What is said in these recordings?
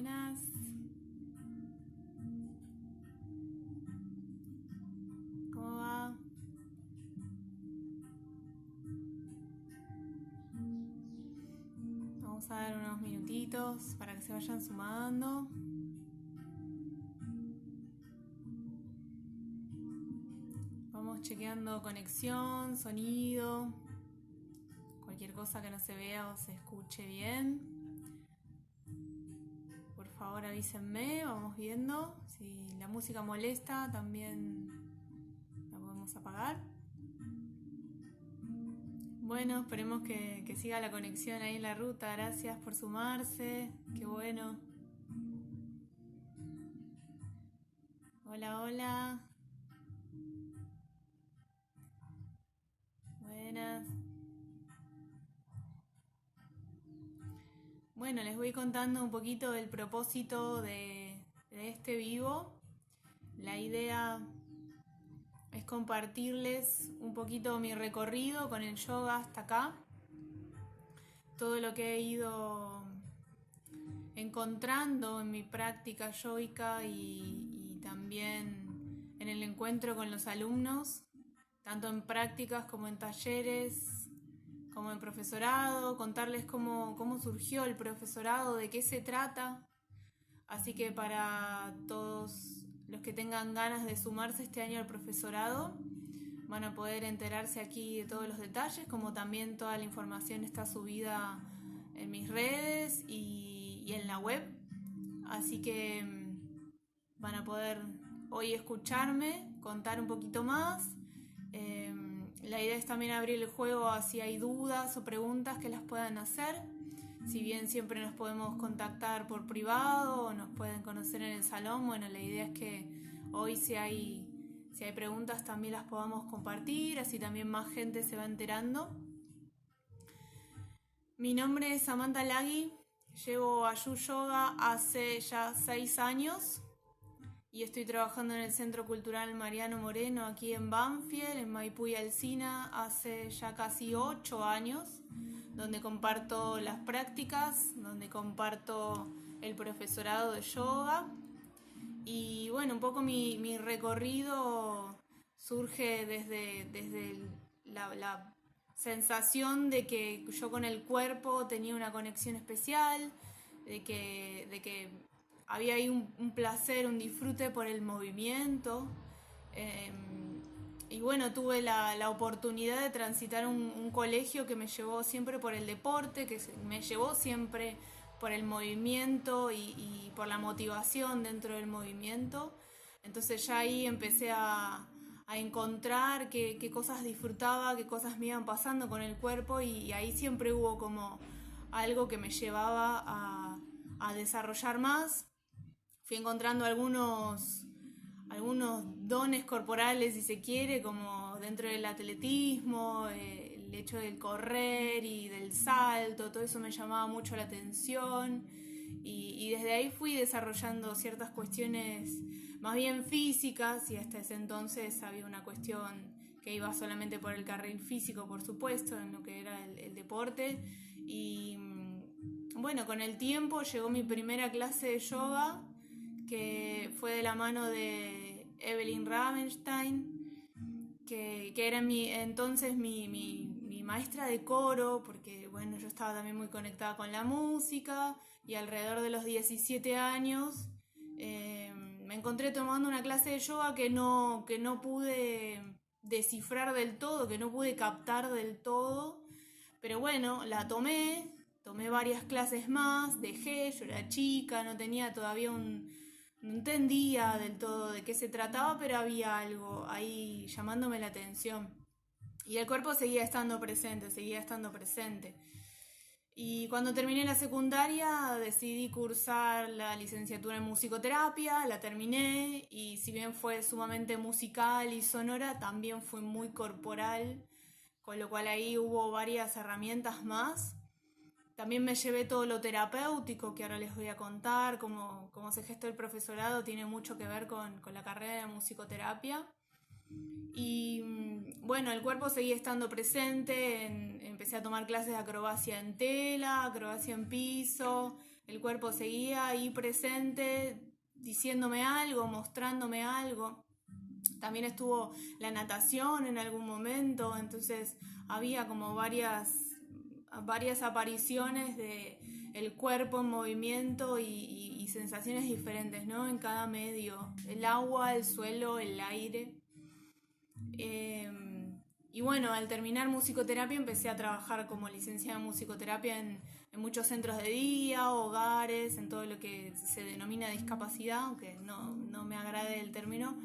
Buenas. ¿Cómo va? Vamos a dar unos minutitos para que se vayan sumando. Vamos chequeando conexión, sonido, cualquier cosa que no se vea o se escuche bien. Por favor avísenme, vamos viendo. Si la música molesta, también la podemos apagar. Bueno, esperemos que siga la conexión ahí en la ruta. Gracias por sumarse. Qué bueno. Hola, hola. Buenas. Bueno, les voy contando un poquito del propósito de este vivo. La idea es compartirles un poquito mi recorrido con el yoga hasta acá. Todo lo que he ido encontrando en mi práctica yógica y también en el encuentro con los alumnos, tanto en prácticas como en talleres, como en profesorado, contarles cómo surgió el profesorado, de qué se trata. Así que para todos los que tengan ganas de sumarse este año al profesorado, van a poder enterarse aquí de todos los detalles, como también toda la información está subida en mis redes y en la web. Así que van a poder hoy escucharme, contar un poquito más. La idea es también abrir el juego a si hay dudas o preguntas que las puedan hacer. Si bien siempre nos podemos contactar por privado o nos pueden conocer en el salón, bueno, la idea es que hoy si hay preguntas también las podamos compartir, así también más gente se va enterando. Mi nombre es Samantha Lagui, llevo Ayu Yoga hace ya 6 años y estoy trabajando en el Centro Cultural Mariano Moreno aquí en Banfield, en Maipú y Alsina, hace ya casi 8 años, donde comparto las prácticas, donde comparto el profesorado de yoga. Y bueno, un poco mi recorrido surge desde la sensación de que yo con el cuerpo tenía una conexión especial, de que había ahí un placer, un disfrute por el movimiento. Y bueno, tuve la oportunidad de transitar un colegio que me llevó siempre por el deporte, que me llevó siempre por el movimiento y por la motivación dentro del movimiento. Entonces ya ahí empecé a encontrar qué cosas disfrutaba, qué cosas me iban pasando con el cuerpo y ahí siempre hubo como algo que me llevaba a desarrollar más. Fui encontrando algunos dones corporales, si se quiere, como dentro del atletismo, el hecho del correr y del salto, todo eso me llamaba mucho la atención y desde ahí fui desarrollando ciertas cuestiones más bien físicas y hasta ese entonces había una cuestión que iba solamente por el carril físico, por supuesto, en lo que era el deporte y bueno, con el tiempo llegó mi primera clase de yoga que fue de la mano de Evelyn Ravenstein, que era entonces mi maestra de coro, porque bueno, yo estaba también muy conectada con la música y alrededor de los 17 años me encontré tomando una clase de yoga que no pude descifrar del todo, que no pude captar del todo, pero bueno, la tomé varias clases más, dejé, yo era chica, no tenía todavía no entendía del todo de qué se trataba, pero había algo ahí llamándome la atención. Y el cuerpo seguía estando presente. Y cuando terminé la secundaria decidí cursar la licenciatura en musicoterapia, la terminé y si bien fue sumamente musical y sonora, también fue muy corporal, con lo cual ahí hubo varias herramientas más. También me llevé todo lo terapéutico que ahora les voy a contar, cómo se gestó el profesorado, tiene mucho que ver con la carrera de musicoterapia. Y bueno, el cuerpo seguía estando presente, empecé a tomar clases de acrobacia en tela, acrobacia en piso, el cuerpo seguía ahí presente, diciéndome algo, mostrándome algo. También estuvo la natación en algún momento, entonces había como varias apariciones de el cuerpo en movimiento y sensaciones diferentes, ¿no? En cada medio, el agua, el suelo, el aire. Y bueno, al terminar musicoterapia empecé a trabajar como licenciada en musicoterapia en muchos centros de día, hogares, en todo lo que se denomina discapacidad, aunque no me agrade el término.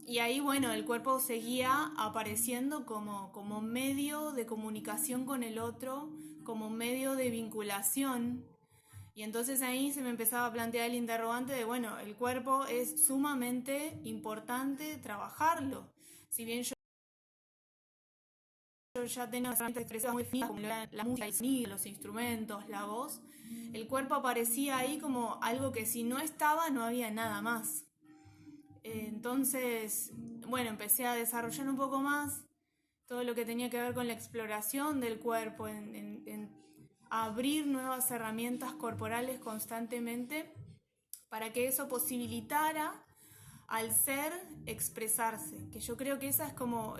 Y ahí, bueno, el cuerpo seguía apareciendo como medio de comunicación con el otro, como medio de vinculación. Y entonces ahí se me empezaba a plantear el interrogante de, bueno, el cuerpo es sumamente importante trabajarlo. Si bien yo ya tenía herramientas expresivas muy finas, como la música, el sonido, los instrumentos, la voz, el cuerpo aparecía ahí como algo que si no estaba no había nada más. Entonces, bueno, empecé a desarrollar un poco más todo lo que tenía que ver con la exploración del cuerpo, en abrir nuevas herramientas corporales constantemente para que eso posibilitara al ser expresarse, que yo creo que esa es como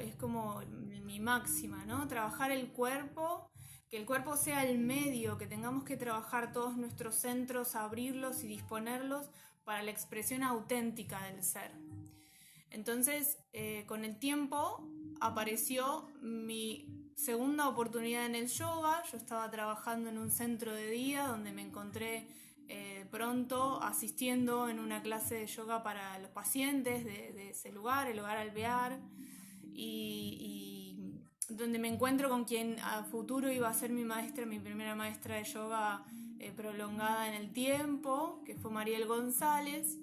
mi máxima, ¿no? Trabajar el cuerpo, que el cuerpo sea el medio, que tengamos que trabajar todos nuestros centros, abrirlos y disponerlos para la expresión auténtica del ser. Entonces, con el tiempo apareció mi segunda oportunidad en el yoga. Yo estaba trabajando en un centro de día donde me encontré pronto asistiendo en una clase de yoga para los pacientes de ese lugar, el Hogar Alvear, y donde me encuentro con quien a futuro iba a ser mi maestra, mi primera maestra de yoga prolongada en el tiempo, que fue Mariel González.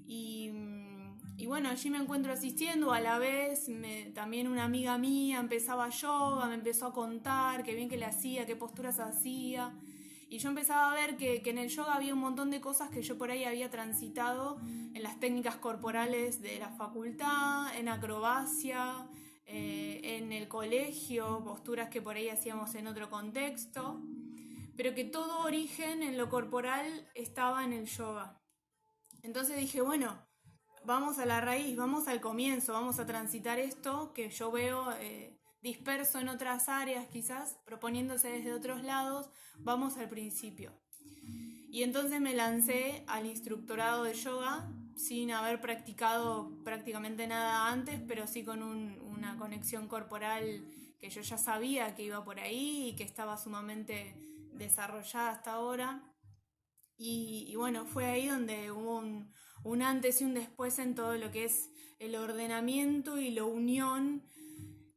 Y bueno, allí me encuentro asistiendo, a la vez también una amiga mía empezaba yoga, me empezó a contar qué bien que le hacía, qué posturas hacía. Y yo empezaba a ver que en el yoga había un montón de cosas que yo por ahí había transitado en las técnicas corporales de la facultad, en acrobacia, en el colegio, posturas que por ahí hacíamos en otro contexto, pero que todo origen en lo corporal estaba en el yoga. Entonces dije, bueno, vamos a la raíz, vamos al comienzo, vamos a transitar esto que yo veo disperso en otras áreas quizás, proponiéndose desde otros lados, vamos al principio. Y entonces me lancé al instructorado de yoga sin haber practicado prácticamente nada antes, pero sí con una conexión corporal que yo ya sabía que iba por ahí y que estaba sumamente desarrollada hasta ahora. Y bueno, fue ahí donde hubo un antes y un después en todo lo que es el ordenamiento y la unión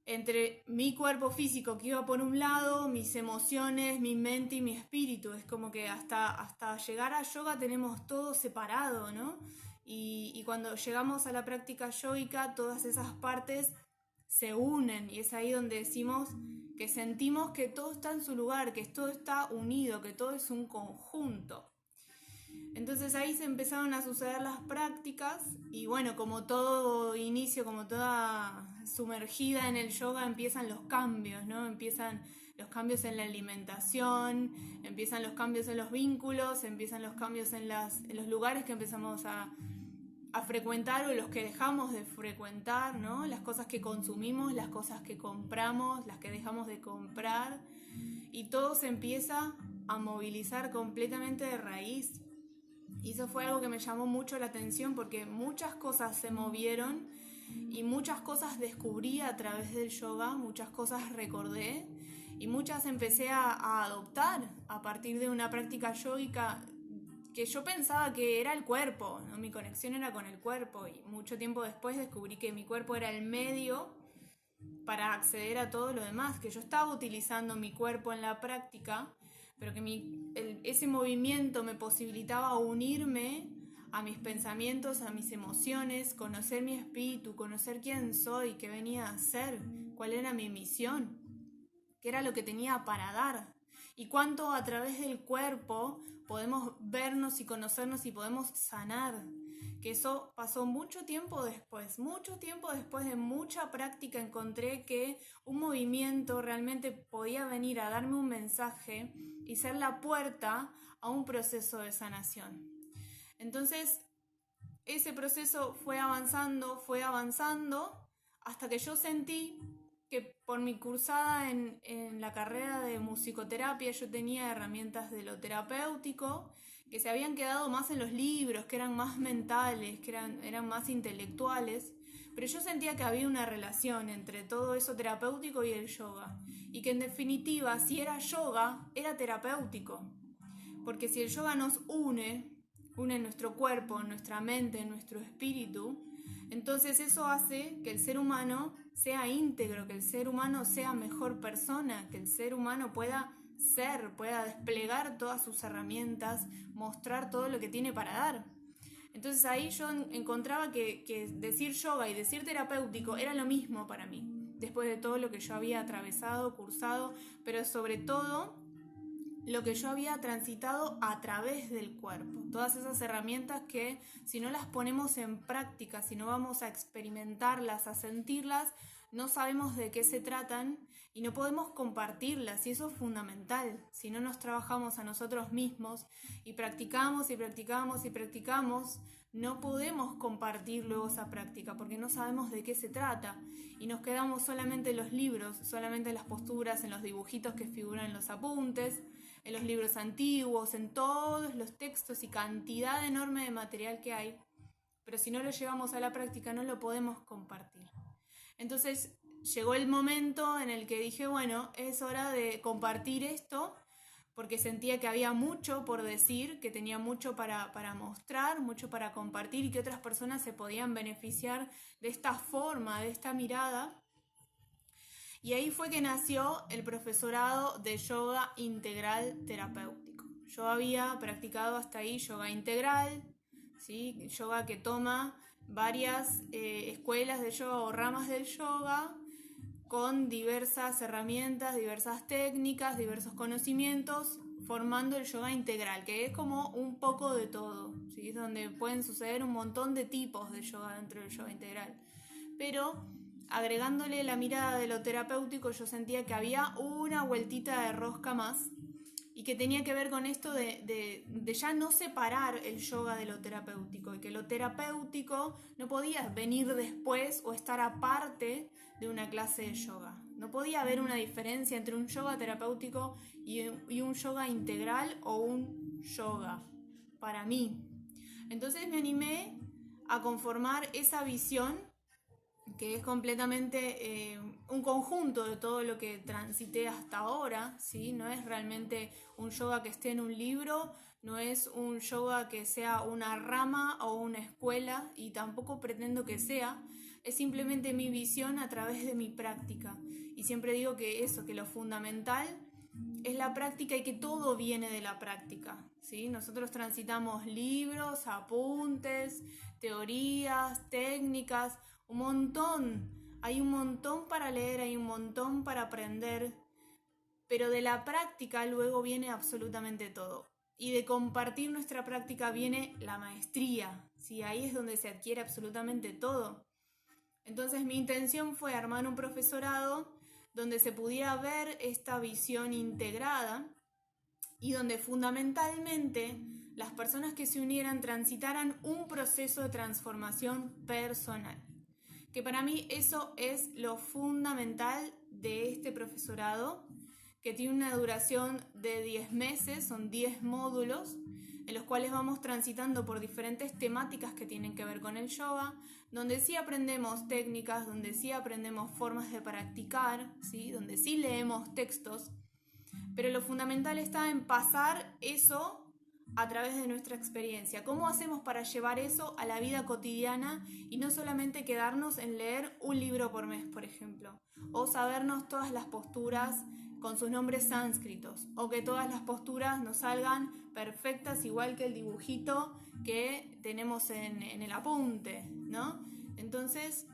entre mi cuerpo físico que iba por un lado, mis emociones, mi mente y mi espíritu. Es como que hasta llegar a yoga tenemos todo separado, ¿no? Y cuando llegamos a la práctica yógica, todas esas partes se unen y es ahí donde decimos que sentimos que todo está en su lugar, que todo está unido, que todo es un conjunto. Entonces ahí se empezaron a suceder las prácticas y bueno, como todo inicio, como toda sumergida en el yoga, empiezan los cambios, ¿no? Empiezan los cambios en la alimentación, empiezan los cambios en los vínculos, empiezan los cambios en los lugares que empezamos a frecuentar o los que dejamos de frecuentar, ¿no? Las cosas que consumimos, las cosas que compramos, las que dejamos de comprar, y todo se empieza a movilizar completamente de raíz. Y eso fue algo que me llamó mucho la atención porque muchas cosas se movieron y muchas cosas descubrí a través del yoga, muchas cosas recordé y muchas empecé a adoptar a partir de una práctica yógica que yo pensaba que era el cuerpo, ¿no? Mi conexión era con el cuerpo y mucho tiempo después descubrí que mi cuerpo era el medio para acceder a todo lo demás, que yo estaba utilizando mi cuerpo en la práctica, pero que ese movimiento me posibilitaba unirme a mis pensamientos, a mis emociones, conocer mi espíritu, conocer quién soy, qué venía a hacer, cuál era mi misión, qué era lo que tenía para dar y cuánto a través del cuerpo podemos vernos y conocernos y podemos sanar. que eso pasó mucho tiempo después de mucha práctica encontré que un movimiento realmente podía venir a darme un mensaje y ser la puerta a un proceso de sanación. Entonces, ese proceso fue avanzando, hasta que yo sentí que por mi cursada en la carrera de musicoterapia yo tenía herramientas de lo terapéutico que se habían quedado más en los libros, que eran más mentales, que eran más intelectuales, pero yo sentía que había una relación entre todo eso terapéutico y el yoga, y que en definitiva, si era yoga, era terapéutico, porque si el yoga nos une nuestro cuerpo, nuestra mente, nuestro espíritu, entonces eso hace que el ser humano sea íntegro, que el ser humano sea mejor persona, que el ser humano pueda desplegar todas sus herramientas, mostrar todo lo que tiene para dar. Entonces ahí yo encontraba que decir yoga y decir terapéutico era lo mismo para mí, después de todo lo que yo había atravesado, cursado, pero sobre todo lo que yo había transitado a través del cuerpo. Todas esas herramientas que si no las ponemos en práctica, si no vamos a experimentarlas, a sentirlas, no sabemos de qué se tratan y no podemos compartirlas, y eso es fundamental. Si no nos trabajamos a nosotros mismos y practicamos, no podemos compartir luego esa práctica porque no sabemos de qué se trata y nos quedamos solamente en los libros, solamente en las posturas, en los dibujitos que figuran en los apuntes, en los libros antiguos, en todos los textos y cantidad enorme de material que hay, pero si no lo llevamos a la práctica no lo podemos compartir. Entonces llegó el momento en el que dije, bueno, es hora de compartir esto, porque sentía que había mucho por decir, que tenía mucho para mostrar, mucho para compartir y que otras personas se podían beneficiar de esta forma, de esta mirada. Y ahí fue que nació el profesorado de yoga integral terapéutico. Yo había practicado hasta ahí yoga integral, ¿sí? Yoga que toma varias escuelas de yoga o ramas del yoga con diversas herramientas, diversas técnicas, diversos conocimientos, formando el yoga integral, que es como un poco de todo, ¿sí? Es donde pueden suceder un montón de tipos de yoga dentro del yoga integral. Pero agregándole la mirada de lo terapéutico, yo sentía que había una vueltita de rosca más y que tenía que ver con esto de ya no separar el yoga de lo terapéutico, y que lo terapéutico no podía venir después o estar aparte de una clase de yoga. No podía haber una diferencia entre un yoga terapéutico y un yoga integral o un yoga, para mí. Entonces me animé a conformar esa visión que es completamente un conjunto de todo lo que transité hasta ahora, ¿sí? No es realmente un yoga que esté en un libro, no es un yoga que sea una rama o una escuela, y tampoco pretendo que sea, es simplemente mi visión a través de mi práctica. Y siempre digo que lo fundamental es la práctica y que todo viene de la práctica, ¿sí? Nosotros transitamos libros, apuntes, teorías, técnicas, hay un montón para leer, hay un montón para aprender, pero de la práctica luego viene absolutamente todo. Y de compartir nuestra práctica viene la maestría, ¿sí? Ahí es donde se adquiere absolutamente todo. Entonces mi intención fue armar un profesorado donde se pudiera ver esta visión integrada y donde fundamentalmente las personas que se unieran transitaran un proceso de transformación personal. Que para mí eso es lo fundamental de este profesorado, que tiene una duración de 10 meses, son 10 módulos, en los cuales vamos transitando por diferentes temáticas que tienen que ver con el yoga, donde sí aprendemos técnicas, donde sí aprendemos formas de practicar, ¿sí? Donde sí leemos textos, pero lo fundamental está en pasar eso a través de nuestra experiencia. ¿Cómo hacemos para llevar eso a la vida cotidiana y no solamente quedarnos en leer un libro por mes, por ejemplo? O sabernos todas las posturas con sus nombres sánscritos, o que todas las posturas nos salgan perfectas igual que el dibujito que tenemos en el apunte, ¿no? Entonces,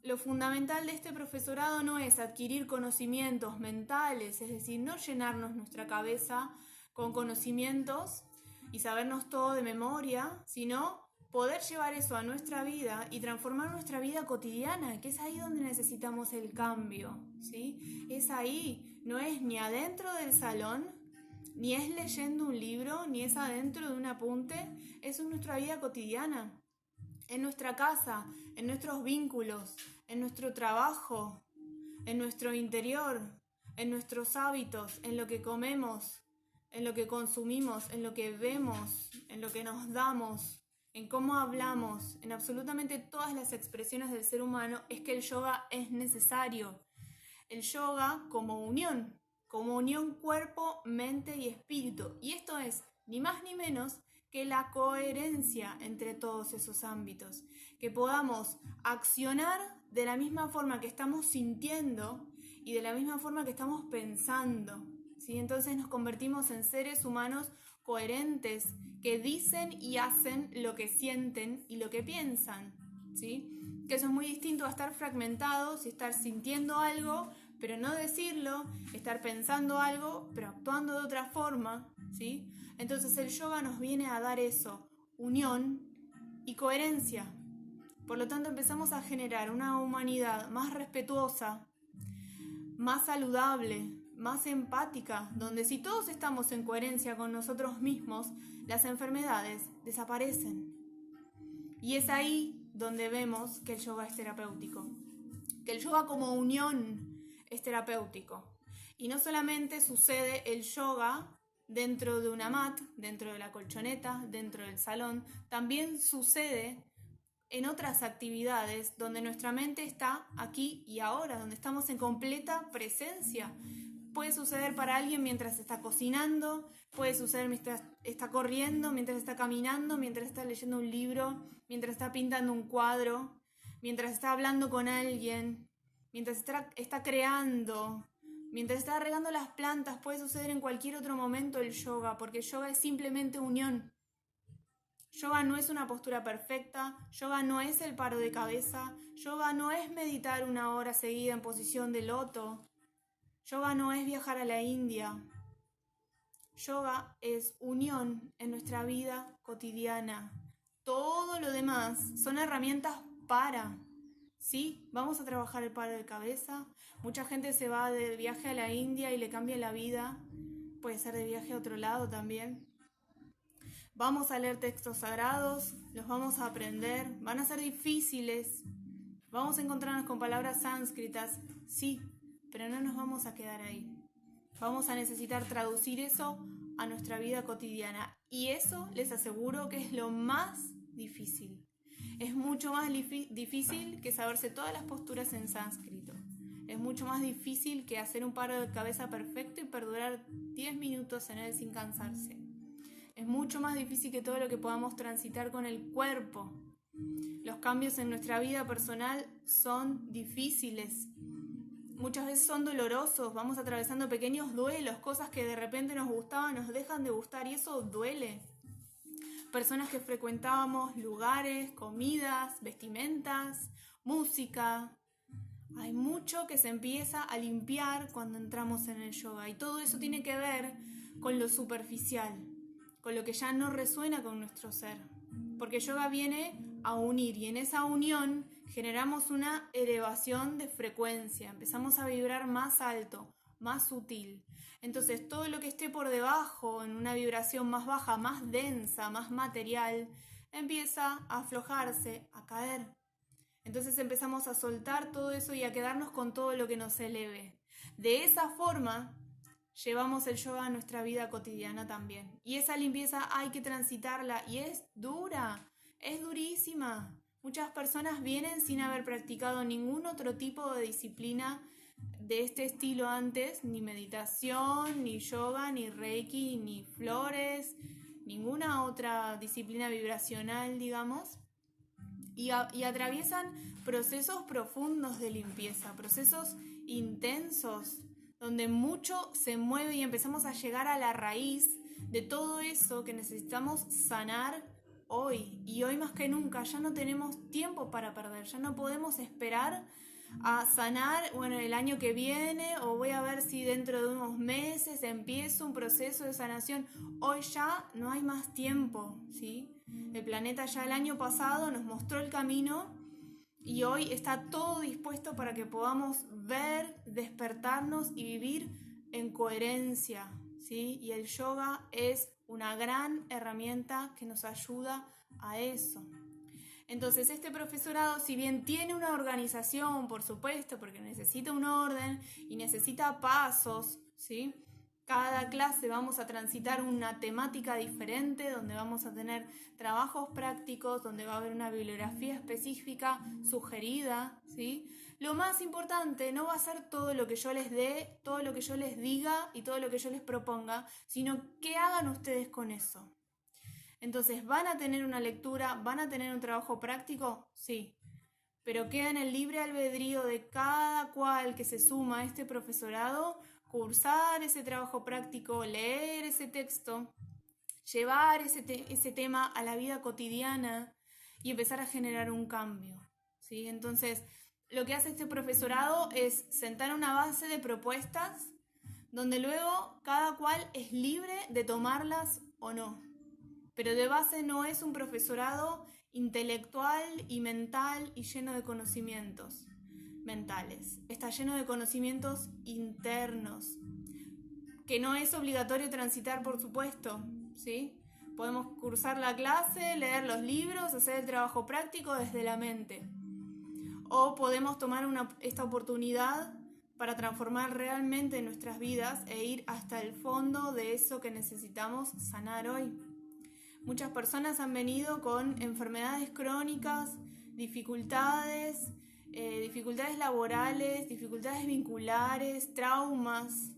lo fundamental de este profesorado no es adquirir conocimientos mentales, es decir, no llenarnos nuestra cabeza con conocimientos y sabernos todo de memoria, sino poder llevar eso a nuestra vida y transformar nuestra vida cotidiana, que es ahí donde necesitamos el cambio, ¿sí? Es ahí, no es ni adentro del salón, ni es leyendo un libro, ni es adentro de un apunte, es en nuestra vida cotidiana, en nuestra casa, en nuestros vínculos, en nuestro trabajo, en nuestro interior, en nuestros hábitos, en lo que comemos, en lo que consumimos, en lo que vemos, en lo que nos damos, en cómo hablamos, en absolutamente todas las expresiones del ser humano, es que el yoga es necesario. El yoga como unión cuerpo, mente y espíritu. Y esto es ni más ni menos que la coherencia entre todos esos ámbitos. Que podamos accionar de la misma forma que estamos sintiendo y de la misma forma que estamos pensando, ¿sí? Entonces nos convertimos en seres humanos coherentes que dicen y hacen lo que sienten y lo que piensan, ¿sí? Que eso es muy distinto a estar fragmentados y estar sintiendo algo pero no decirlo, estar pensando algo pero actuando de otra forma, ¿sí? Entonces el yoga nos viene a dar eso, unión y coherencia. Por lo tanto empezamos a generar una humanidad más respetuosa, más saludable, más empática, donde si todos estamos en coherencia con nosotros mismos, las enfermedades desaparecen. Y es ahí donde vemos que el yoga es terapéutico, que el yoga como unión es terapéutico. Y no solamente sucede el yoga dentro de una mat, dentro de la colchoneta, dentro del salón, también sucede en otras actividades donde nuestra mente está aquí y ahora, donde estamos en completa presencia. Puede suceder para alguien mientras está cocinando, puede suceder mientras está corriendo, mientras está caminando, mientras está leyendo un libro, mientras está pintando un cuadro, mientras está hablando con alguien, mientras está creando, mientras está regando las plantas. Puede suceder en cualquier otro momento el yoga, porque el yoga es simplemente unión. Yoga no es una postura perfecta, yoga no es el paro de cabeza, yoga no es meditar 1 hora seguida en posición de loto, yoga no es viajar a la India. Yoga es unión en nuestra vida cotidiana. Todo lo demás son herramientas para, ¿sí? Vamos a trabajar el paro de cabeza. Mucha gente se va de viaje a la India y le cambia la vida. Puede ser de viaje a otro lado también. Vamos a leer textos sagrados, los vamos a aprender, van a ser difíciles. Vamos a encontrarnos con palabras sánscritas, sí, pero no nos vamos a quedar ahí. Vamos a necesitar traducir eso a nuestra vida cotidiana. Y eso les aseguro que es lo más difícil. Es mucho más difícil que saberse todas las posturas en sánscrito. Es mucho más difícil que hacer un paro de cabeza perfecto y perdurar 10 minutos en él sin cansarse. Es mucho más difícil que todo lo que podamos transitar con el cuerpo. Los cambios en nuestra vida personal son difíciles. Muchas veces son dolorosos, vamos atravesando pequeños duelos, cosas que de repente nos gustaban, nos dejan de gustar y eso duele. Personas que frecuentábamos, lugares, comidas, vestimentas, música. Hay mucho que se empieza a limpiar cuando entramos en el yoga y todo eso tiene que ver con lo superficial, con lo que ya no resuena con nuestro ser. Porque yoga viene a unir y en esa unión generamos una elevación de frecuencia, empezamos a vibrar más alto, más sutil. Entonces todo lo que esté por debajo, en una vibración más baja, más densa, más material, empieza a aflojarse, a caer. Entonces empezamos a soltar todo eso y a quedarnos con todo lo que nos eleve. De esa forma llevamos el yoga a nuestra vida cotidiana también. Y esa limpieza hay que transitarla y es dura, es durísima. Muchas personas vienen sin haber practicado ningún otro tipo de disciplina de este estilo antes, ni meditación, ni yoga, ni reiki, ni flores, ninguna otra disciplina vibracional, digamos. Y atraviesan procesos profundos de limpieza, procesos intensos, donde mucho se mueve y empezamos a llegar a la raíz de todo eso que necesitamos sanar hoy. Y hoy más que nunca ya no tenemos tiempo para perder, ya no podemos esperar a sanar, bueno, el año que viene, o voy a ver si dentro de unos meses empiezo un proceso de sanación. Hoy ya no hay más tiempo, ¿sí? El planeta ya el año pasado nos mostró el camino y hoy está todo dispuesto para que podamos ver, despertarnos y vivir en coherencia, ¿sí? Y el yoga es una gran herramienta que nos ayuda a eso. Entonces este profesorado, si bien tiene una organización, por supuesto, porque necesita un orden y necesita pasos, ¿sí? Cada clase vamos a transitar una temática diferente, donde vamos a tener trabajos prácticos, donde va a haber una bibliografía específica sugerida, ¿sí? Lo más importante no va a ser todo lo que yo les dé, todo lo que yo les diga y todo lo que yo les proponga, sino qué hagan ustedes con eso. Entonces, ¿van a tener una lectura? ¿Van a tener un trabajo práctico? Sí. Pero queda en el libre albedrío de cada cual que se suma a este profesorado cursar ese trabajo práctico, leer ese texto, llevar ese tema a la vida cotidiana y empezar a generar un cambio, ¿sí? Entonces, lo que hace este profesorado es sentar una base de propuestas donde luego cada cual es libre de tomarlas o no. Pero de base no es un profesorado intelectual y mental y lleno de conocimientos mentales. Está lleno de conocimientos internos, que no es obligatorio transitar, por supuesto, ¿sí? Podemos cursar la clase, leer los libros, hacer el trabajo práctico desde la mente. O podemos tomar esta oportunidad para transformar realmente nuestras vidas e ir hasta el fondo de eso que necesitamos sanar hoy. Muchas personas han venido con enfermedades crónicas, dificultades laborales, dificultades vinculares, traumas,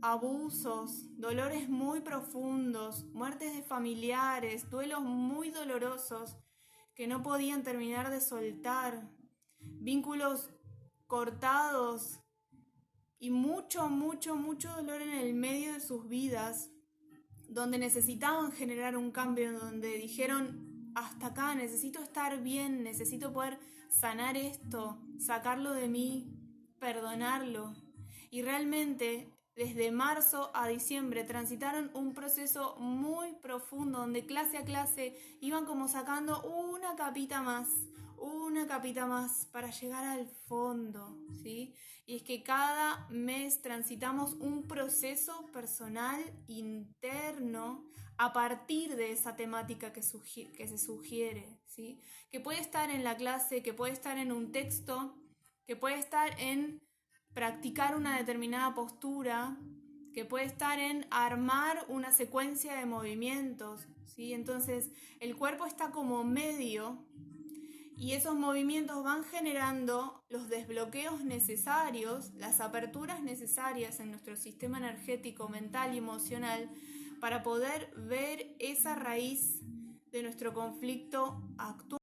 abusos, dolores muy profundos, muertes de familiares, duelos muy dolorosos que no podían terminar de soltar, vínculos cortados y mucho dolor en el medio de sus vidas, donde necesitaban generar un cambio, donde dijeron, hasta acá, necesito estar bien, necesito poder sanar esto, sacarlo de mí, perdonarlo. Y realmente, desde marzo a diciembre, transitaron un proceso muy profundo, donde clase a clase iban como sacando una capita más para llegar al fondo, ¿sí? Y es que cada mes transitamos un proceso personal interno a partir de esa temática que se sugiere, ¿sí? Que puede estar en la clase, que puede estar en un texto, que puede estar en practicar una determinada postura, que puede estar en armar una secuencia de movimientos, ¿sí? Entonces el cuerpo está como medio y esos movimientos van generando los desbloqueos necesarios, las aperturas necesarias en nuestro sistema energético, mental y emocional para poder ver esa raíz de nuestro conflicto actual.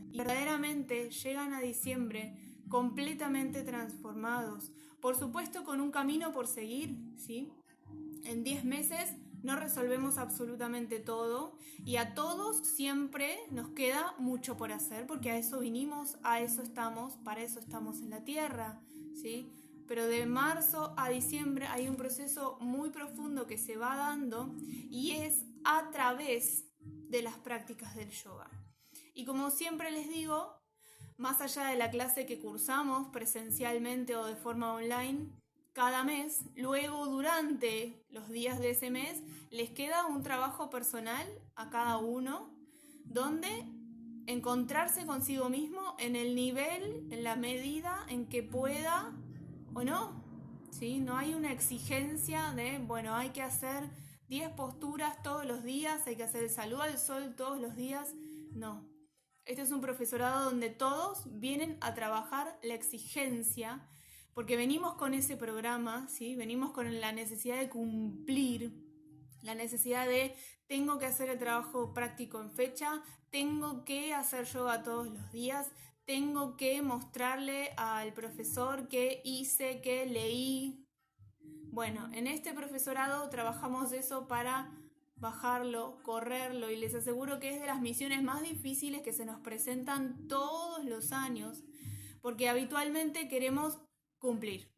Y verdaderamente llegan a diciembre completamente transformados. Por supuesto con un camino por seguir, ¿sí? En 10 meses no resolvemos absolutamente todo y a todos siempre nos queda mucho por hacer porque a eso vinimos, a eso estamos, para eso estamos en la tierra, ¿sí? Pero de marzo a diciembre hay un proceso muy profundo que se va dando y es a través de las prácticas del yoga. Y como siempre les digo, más allá de la clase que cursamos presencialmente o de forma online, cada mes, luego durante los días de ese mes, les queda un trabajo personal a cada uno, donde encontrarse consigo mismo en el nivel, en la medida en que pueda o no, ¿sí? No hay una exigencia de, bueno, hay que hacer 10 posturas todos los días, hay que hacer el saludo al sol todos los días, no. Este es un profesorado donde todos vienen a trabajar la exigencia, porque venimos con ese programa, ¿sí? Venimos con la necesidad de cumplir, la necesidad de tengo que hacer el trabajo práctico en fecha, tengo que hacer yoga todos los días, tengo que mostrarle al profesor qué hice, qué leí. Bueno, en este profesorado trabajamos eso para bajarlo, correrlo, y les aseguro que es de las misiones más difíciles que se nos presentan todos los años, porque habitualmente queremos cumplir.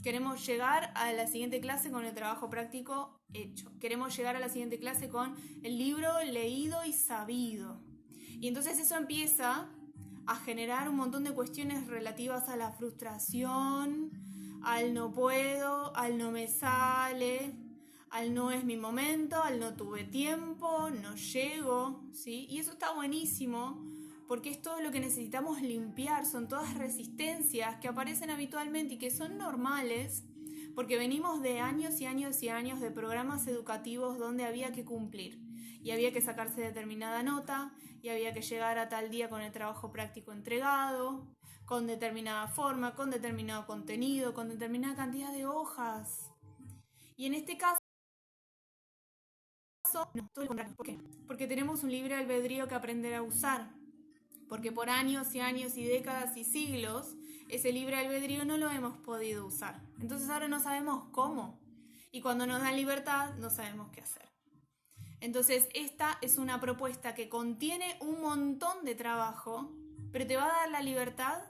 Queremos llegar a la siguiente clase con el trabajo práctico hecho. Queremos llegar a la siguiente clase con el libro leído y sabido. Y entonces eso empieza a generar un montón de cuestiones relativas a la frustración, al no puedo, al no me sale, al no es mi momento, al no tuve tiempo, no llego, ¿sí? Y eso está buenísimo porque es todo lo que necesitamos limpiar, son todas resistencias que aparecen habitualmente y que son normales porque venimos de años y años y años de programas educativos donde había que cumplir y había que sacarse determinada nota y había que llegar a tal día con el trabajo práctico entregado, con determinada forma, con determinado contenido, con determinada cantidad de hojas. Y en este caso, no, todo lo contrario. ¿Por qué? Porque tenemos un libre albedrío que aprender a usar. Porque por años y años y décadas y siglos, ese libre albedrío no lo hemos podido usar. Entonces ahora no sabemos cómo. Y cuando nos dan libertad, no sabemos qué hacer. Entonces esta es una propuesta que contiene un montón de trabajo, pero te va a dar la libertad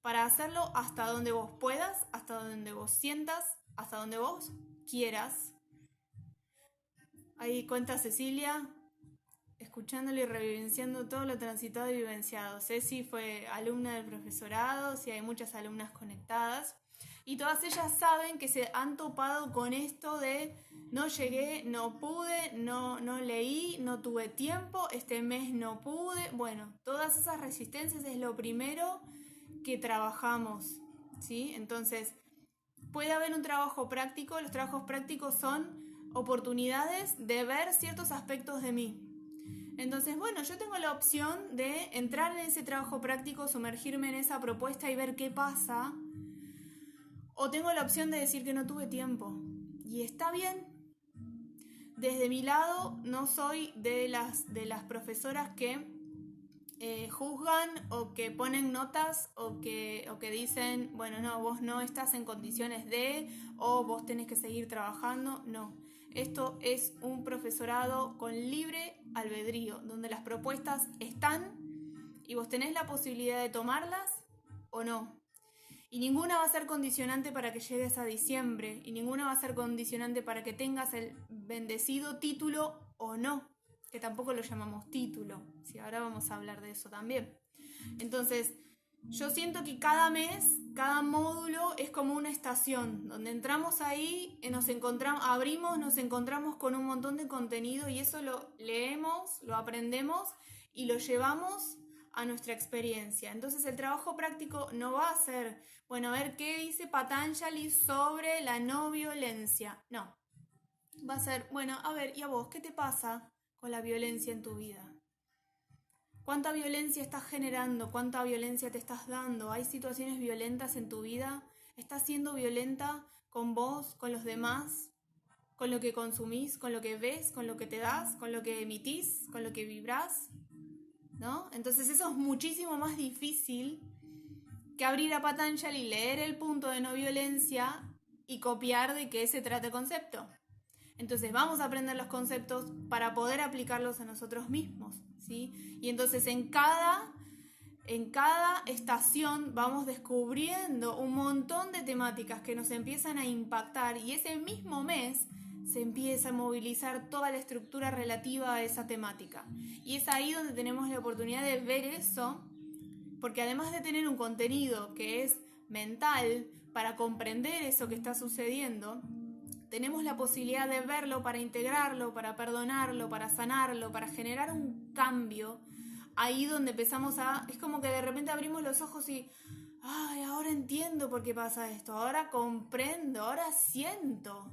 para hacerlo hasta donde vos puedas, hasta donde vos sientas, hasta donde vos quieras. Ahí cuenta Cecilia, escuchándolo y revivenciando todo lo transitado y vivenciado. Ceci fue alumna del profesorado, sí, hay muchas alumnas conectadas, y todas ellas saben que se han topado con esto de no llegué, no pude, no leí, no tuve tiempo, este mes no pude. Bueno, todas esas resistencias es lo primero que trabajamos, ¿sí? Entonces, puede haber un trabajo práctico. Los trabajos prácticos son oportunidades de ver ciertos aspectos de mí. Entonces, bueno, yo tengo la opción de entrar en ese trabajo práctico, sumergirme en esa propuesta y ver qué pasa. O tengo la opción de decir que no tuve tiempo. Y está bien. Desde mi lado, no soy de las profesoras que juzgan o que ponen notas o que dicen, bueno, no, vos no estás en condiciones de, o vos tenés que seguir trabajando. No, esto es un profesorado con libre albedrío, donde las propuestas están y vos tenés la posibilidad de tomarlas o no. Y ninguna va a ser condicionante para que llegues a diciembre, y ninguna va a ser condicionante para que tengas el bendecido título o no, que tampoco lo llamamos título, ¿sí? Ahora vamos a hablar de eso también. Entonces, yo siento que cada mes, cada módulo es como una estación, donde entramos ahí, nos encontramos con un montón de contenido y eso lo leemos, lo aprendemos y lo llevamos a nuestra experiencia. Entonces el trabajo práctico no va a ser, bueno, a ver qué dice Patanjali sobre la no violencia. No, va a ser, bueno, a ver, ¿y a vos qué te pasa con la violencia en tu vida? ¿Cuánta violencia estás generando? ¿Cuánta violencia te estás dando? ¿Hay situaciones violentas en tu vida? ¿Estás siendo violenta con vos, con los demás, con lo que consumís, con lo que ves, con lo que te das, con lo que emitís, con lo que vibrás? ¿No? Entonces eso es muchísimo más difícil que abrir a Patanjali, leer el punto de no violencia y copiar de qué se trata el concepto. Entonces vamos a aprender los conceptos para poder aplicarlos a nosotros mismos, ¿sí? Y entonces en cada estación vamos descubriendo un montón de temáticas que nos empiezan a impactar y ese mismo mes se empieza a movilizar toda la estructura relativa a esa temática. Y es ahí donde tenemos la oportunidad de ver eso, porque además de tener un contenido que es mental para comprender eso que está sucediendo, tenemos la posibilidad de verlo para integrarlo, para perdonarlo, para sanarlo, para generar un cambio. Ahí donde empezamos es como que de repente abrimos los ojos y, ay, ahora entiendo por qué pasa esto, ahora comprendo, ahora siento.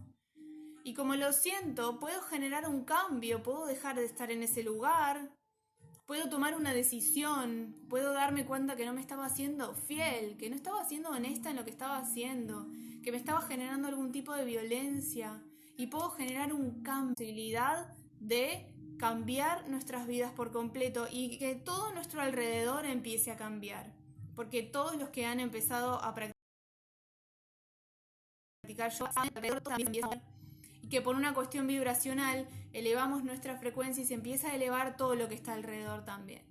Y como lo siento, puedo generar un cambio, puedo dejar de estar en ese lugar, puedo tomar una decisión, puedo darme cuenta que no me estaba siendo fiel, que no estaba siendo honesta en lo que estaba haciendo, que me estaba generando algún tipo de violencia y puedo generar un cambio, posibilidad de cambiar nuestras vidas por completo y que todo nuestro alrededor empiece a cambiar, porque todos los que han empezado a practicar yoga alrededor también empiezan a y que por una cuestión vibracional elevamos nuestra frecuencia y se empieza a elevar todo lo que está alrededor también.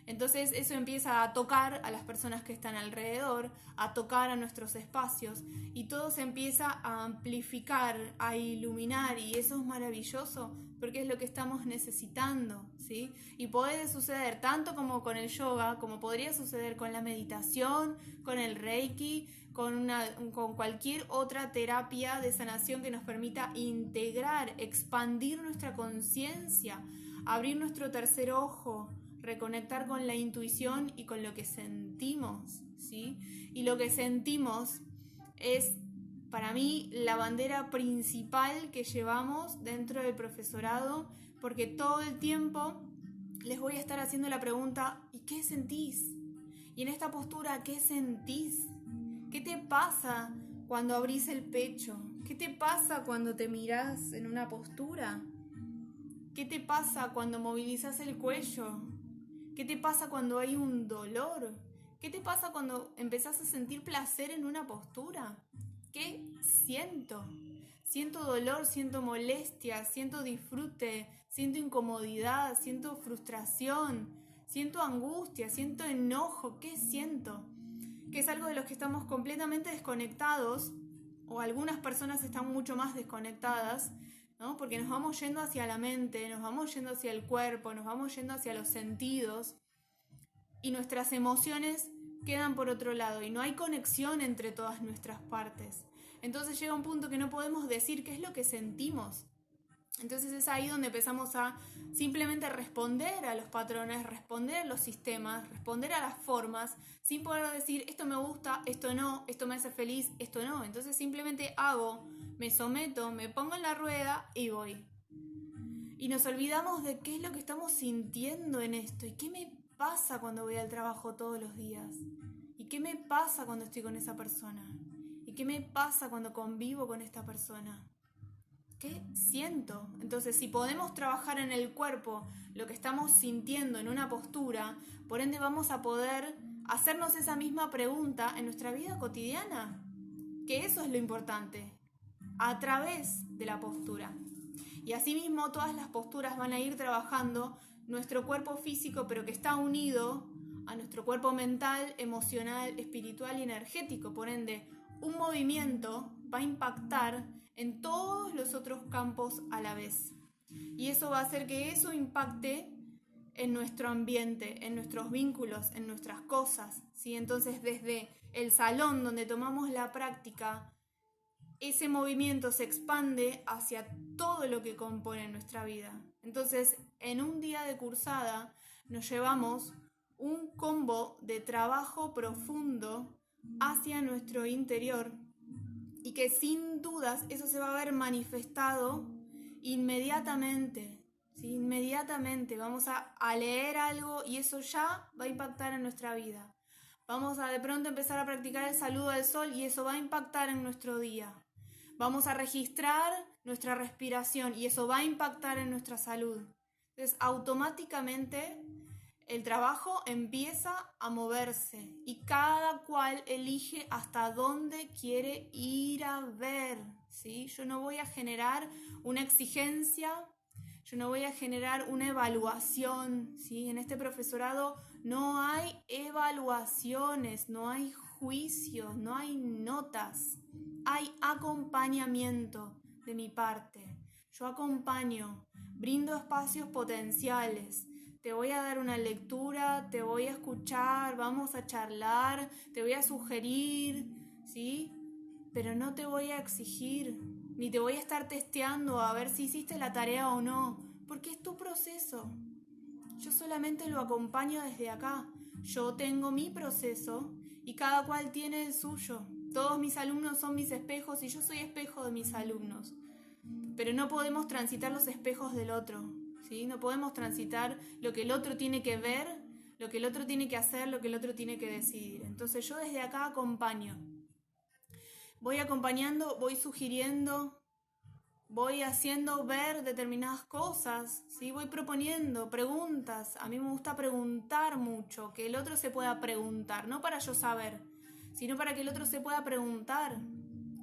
Entonces eso empieza a tocar a las personas que están alrededor, a tocar a nuestros espacios y todo se empieza a amplificar, a iluminar y eso es maravilloso porque es lo que estamos necesitando, ¿sí? Y puede suceder tanto como con el yoga, como podría suceder con la meditación, con el reiki, con cualquier otra terapia de sanación que nos permita integrar, expandir nuestra conciencia, abrir nuestro tercer ojo, reconectar con la intuición y con lo que sentimos, ¿sí? Y lo que sentimos es, para mí, la bandera principal que llevamos dentro del profesorado, porque todo el tiempo les voy a estar haciendo la pregunta, ¿y qué sentís? Y en esta postura, ¿qué sentís? ¿Qué te pasa cuando abrís el pecho? ¿Qué te pasa cuando te mirás en una postura? ¿Qué te pasa cuando movilizas el cuello? ¿Qué te pasa cuando hay un dolor? ¿Qué te pasa cuando empezás a sentir placer en una postura? ¿Qué siento? Siento dolor, siento molestia, siento disfrute, siento incomodidad, siento frustración, siento angustia, siento enojo. ¿Qué siento? Que es algo de los que estamos completamente desconectados, o algunas personas están mucho más desconectadas, ¿no? Porque nos vamos yendo hacia la mente, nos vamos yendo hacia el cuerpo, nos vamos yendo hacia los sentidos y nuestras emociones quedan por otro lado y no hay conexión entre todas nuestras partes. Entonces llega un punto que no podemos decir qué es lo que sentimos. Entonces es ahí donde empezamos a simplemente responder a los patrones, responder a los sistemas, responder a las formas, sin poder decir esto me gusta, esto no, esto me hace feliz, esto no. Entonces simplemente hago, me someto, me pongo en la rueda y voy. Y nos olvidamos de qué es lo que estamos sintiendo en esto y qué me pasa cuando voy al trabajo todos los días y qué me pasa cuando estoy con esa persona y qué me pasa cuando convivo con esta persona. ¿Qué siento? Entonces, si podemos trabajar en el cuerpo lo que estamos sintiendo en una postura, por ende vamos a poder hacernos esa misma pregunta en nuestra vida cotidiana. Que eso es lo importante, a través de la postura. Y asimismo, todas las posturas van a ir trabajando nuestro cuerpo físico, pero que está unido a nuestro cuerpo mental, emocional, espiritual y energético. Por ende, un movimiento va a impactar en todos los otros campos a la vez. Y eso va a hacer que eso impacte en nuestro ambiente, en nuestros vínculos, en nuestras cosas, ¿sí? Entonces, desde el salón donde tomamos la práctica, ese movimiento se expande hacia todo lo que compone nuestra vida. Entonces, en un día de cursada nos llevamos un combo de trabajo profundo hacia nuestro interior y que sin dudas eso se va a ver manifestado inmediatamente, ¿sí? Inmediatamente vamos a leer algo y eso ya va a impactar en nuestra vida. Vamos a de pronto empezar a practicar el saludo al sol y eso va a impactar en nuestro día. Vamos a registrar nuestra respiración y eso va a impactar en nuestra salud. Entonces, automáticamente el trabajo empieza a moverse y cada cual elige hasta dónde quiere ir a ver, ¿sí? Yo no voy a generar una exigencia, yo no voy a generar una evaluación, ¿sí? En este profesorado no hay evaluaciones, no hay juicios, no hay notas, hay acompañamiento de mi parte. Yo acompaño, brindo espacios potenciales. Te voy a dar una lectura, te voy a escuchar, vamos a charlar, te voy a sugerir, ¿sí? Pero no te voy a exigir, ni te voy a estar testeando a ver si hiciste la tarea o no, porque es tu proceso. Yo solamente lo acompaño desde acá. Yo tengo mi proceso y cada cual tiene el suyo. Todos mis alumnos son mis espejos y yo soy espejo de mis alumnos. Pero no podemos transitar los espejos del otro, ¿sí? No podemos transitar lo que el otro tiene que ver, lo que el otro tiene que hacer, lo que el otro tiene que decidir. Entonces yo desde acá acompaño. Voy acompañando, voy sugiriendo, voy haciendo ver determinadas cosas, ¿sí? Voy proponiendo preguntas. A mí me gusta preguntar mucho, que el otro se pueda preguntar, no para yo saber, sino para que el otro se pueda preguntar.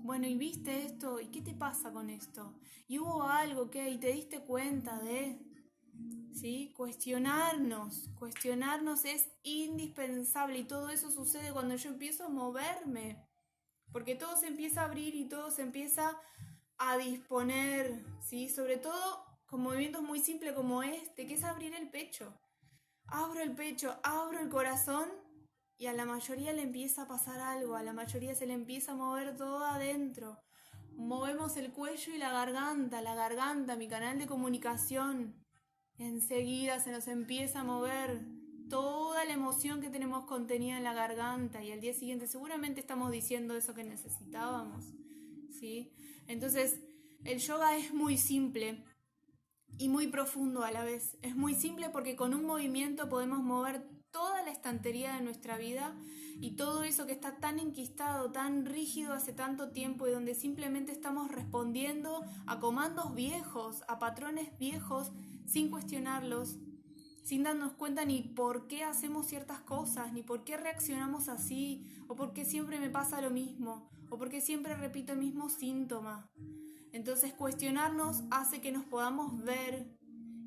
Bueno, ¿y viste esto? ¿Y qué te pasa con esto? ¿Y hubo algo que? ¿Y te diste cuenta de? ¿sí? Cuestionarnos es indispensable y todo eso sucede cuando yo empiezo a moverme, porque todo se empieza a abrir y todo se empieza a disponer, ¿sí? Sobre todo con movimientos muy simples como este, que es abrir el pecho. Abro el pecho, abro el corazón y a la mayoría le empieza a pasar algo, a la mayoría se le empieza a mover todo adentro. Movemos el cuello y la garganta, mi canal de comunicación. Enseguida se nos empieza a mover toda la emoción que tenemos contenida en la garganta y al día siguiente seguramente estamos diciendo eso que necesitábamos, ¿sí? Entonces, el yoga es muy simple y muy profundo a la vez. Es muy simple porque con un movimiento podemos mover toda la estantería de nuestra vida y todo eso que está tan enquistado, tan rígido hace tanto tiempo y donde simplemente estamos respondiendo a comandos viejos, a patrones viejos, sin cuestionarlos, sin darnos cuenta ni por qué hacemos ciertas cosas, ni por qué reaccionamos así, o por qué siempre me pasa lo mismo, o por qué siempre repito el mismo síntoma. Entonces cuestionarnos hace que nos podamos ver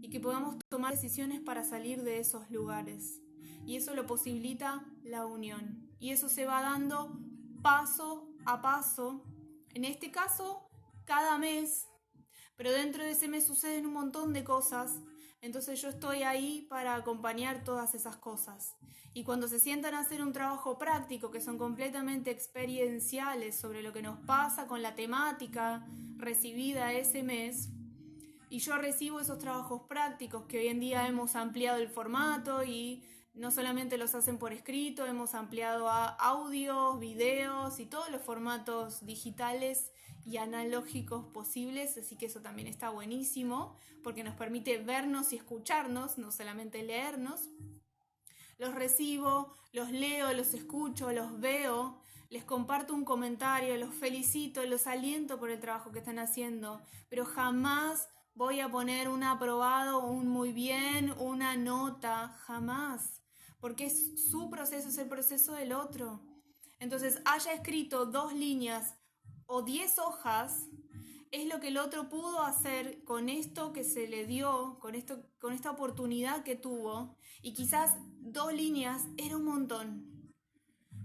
y que podamos tomar decisiones para salir de esos lugares. Y eso lo posibilita la unión. Y eso se va dando paso a paso. En este caso, cada mes. Pero dentro de ese mes suceden un montón de cosas. Entonces yo estoy ahí para acompañar todas esas cosas. Y cuando se sientan a hacer un trabajo práctico, que son completamente experienciales sobre lo que nos pasa con la temática recibida ese mes, y yo recibo esos trabajos prácticos que hoy en día hemos ampliado el formato y no solamente los hacen por escrito, hemos ampliado a audios, videos y todos los formatos digitales y analógicos posibles, así que eso también está buenísimo porque nos permite vernos y escucharnos, no solamente leernos. Los recibo, los leo, los escucho, los veo, les comparto un comentario, los felicito, los aliento por el trabajo que están haciendo, pero jamás voy a poner un aprobado, un muy bien, una nota, jamás, porque es su proceso, es el proceso del otro. Entonces, haya escrito 2 líneas o 10 hojas, es lo que el otro pudo hacer con esto que se le dio, con esta oportunidad que tuvo, y quizás 2 líneas era un montón,